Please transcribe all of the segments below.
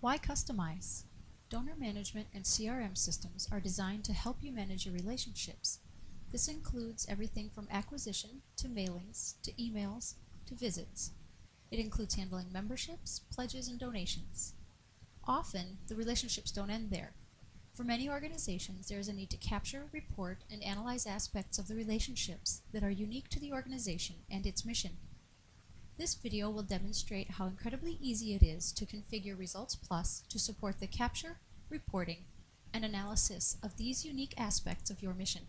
Why customize? Donor management and CRM systems are designed to help you manage your relationships. This includes everything from acquisition to mailings to emails to visits. It includes handling memberships, pledges, and donations. Often, the relationships don't end there. For many organizations, there is a need to capture, report, and analyze aspects of the relationships that are unique to the organization and its mission. This video will demonstrate how incredibly easy it is to configure ResultsPlus to support the capture, reporting, and analysis of these unique aspects of your mission.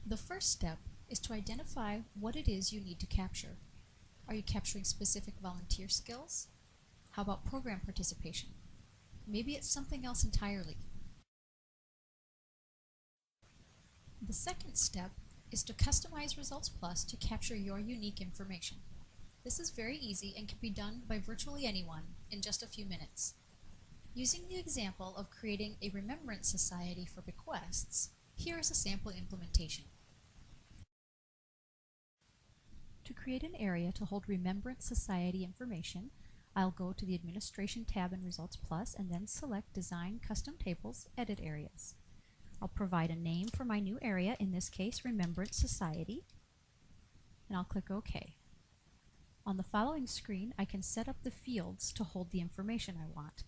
The first step is to identify what it is you need to capture. Are you capturing specific volunteer skills? How about program participation? Maybe it's something else entirely. The second step is to customize ResultsPlus to capture your unique information. This is very easy and can be done by virtually anyone in just a few minutes. Using the example of creating a remembrance society for bequests, here is a sample implementation. To create an area to hold Remembrance Society information, I'll go to the Administration tab in ResultsPlus and then select Design Custom Tables, Edit Areas. I'll provide a name for my new area, in this case Remembrance Society, and I'll click OK. On the following screen, I can set up the fields to hold the information I want.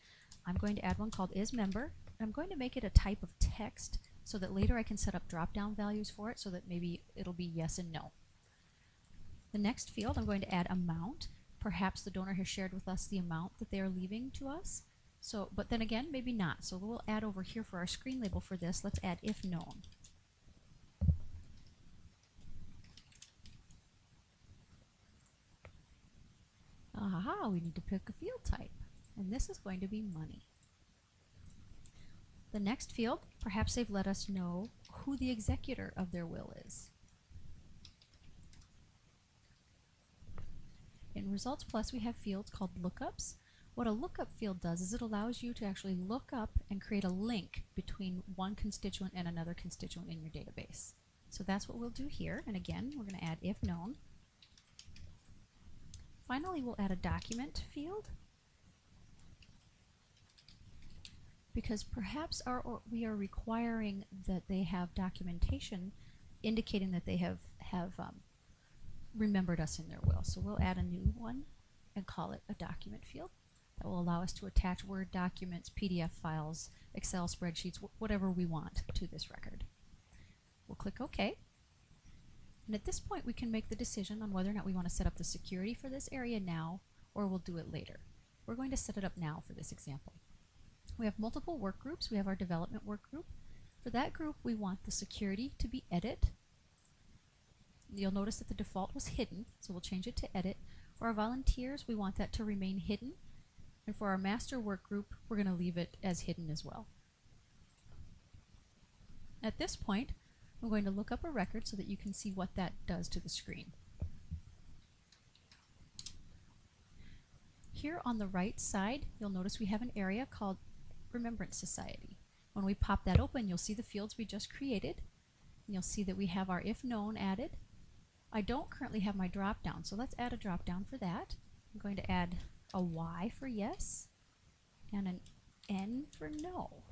I'm going to add one called isMember. I'm going to make it a type of text so that later I can set up drop-down values for it so that maybe it'll be yes and no. The next field, I'm going to add amount. Perhaps the donor has shared with us the amount that they are leaving to us. But then again, maybe not. So we'll add over here for our screen label for this, let's add if known. Aha, we need to pick a field type. And this is going to be money. The next field, perhaps they've let us know who the executor of their will is. In ResultsPlus, we have fields called lookups. What a lookup field does is it allows you to actually look up and create a link between one constituent and another constituent in your database. So that's what we'll do here. And again, we're going to add if known. Finally, we'll add a document field, because perhaps we are requiring that they have documentation indicating that they have remembered us in their will. So we'll add a new one and call it a document field. That will allow us to attach Word documents, PDF files, Excel spreadsheets, whatever we want to this record. We'll click OK. And at this point, we can make the decision on whether or not we want to set up the security for this area now, or we'll do it later. We're going to set it up now for this example. We have multiple work groups. We have our development work group. For that group, we want the security to be edit. You'll notice that the default was hidden, so we'll change it to edit. For our volunteers, we want that to remain hidden. And for our master work group, we're going to leave it as hidden as well. At this point, I'm going to look up a record so that you can see what that does to the screen. Here on the right side, you'll notice we have an area called Remembrance Society. When we pop that open, you'll see the fields we just created. And you'll see that we have our if known added. I don't currently have my drop down, so let's add a drop down for that. I'm going to add a Y for yes and an N for no.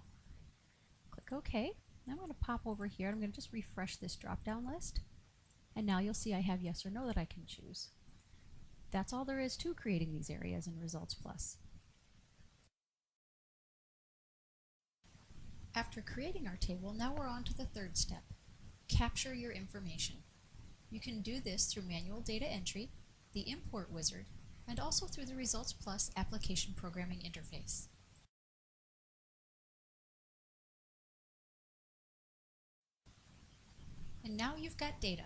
Click OK. Now I'm going to pop over here. I'm going to just refresh this drop down list. And now you'll see I have yes or no that I can choose. That's all there is to creating these areas in ResultsPlus. After creating our table, now we're on to the third step. Capture your information. You can do this through manual data entry, the import wizard, and also through the ResultsPlus application programming interface. And now you've got data.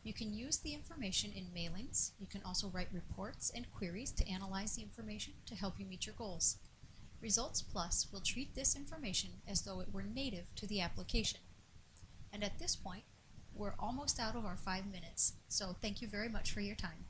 You can use the information in mailings. You can also write reports and queries to analyze the information to help you meet your goals. ResultsPlus will treat this information as though it were native to the application. And at this point, we're almost out of our 5 minutes, so thank you very much for your time.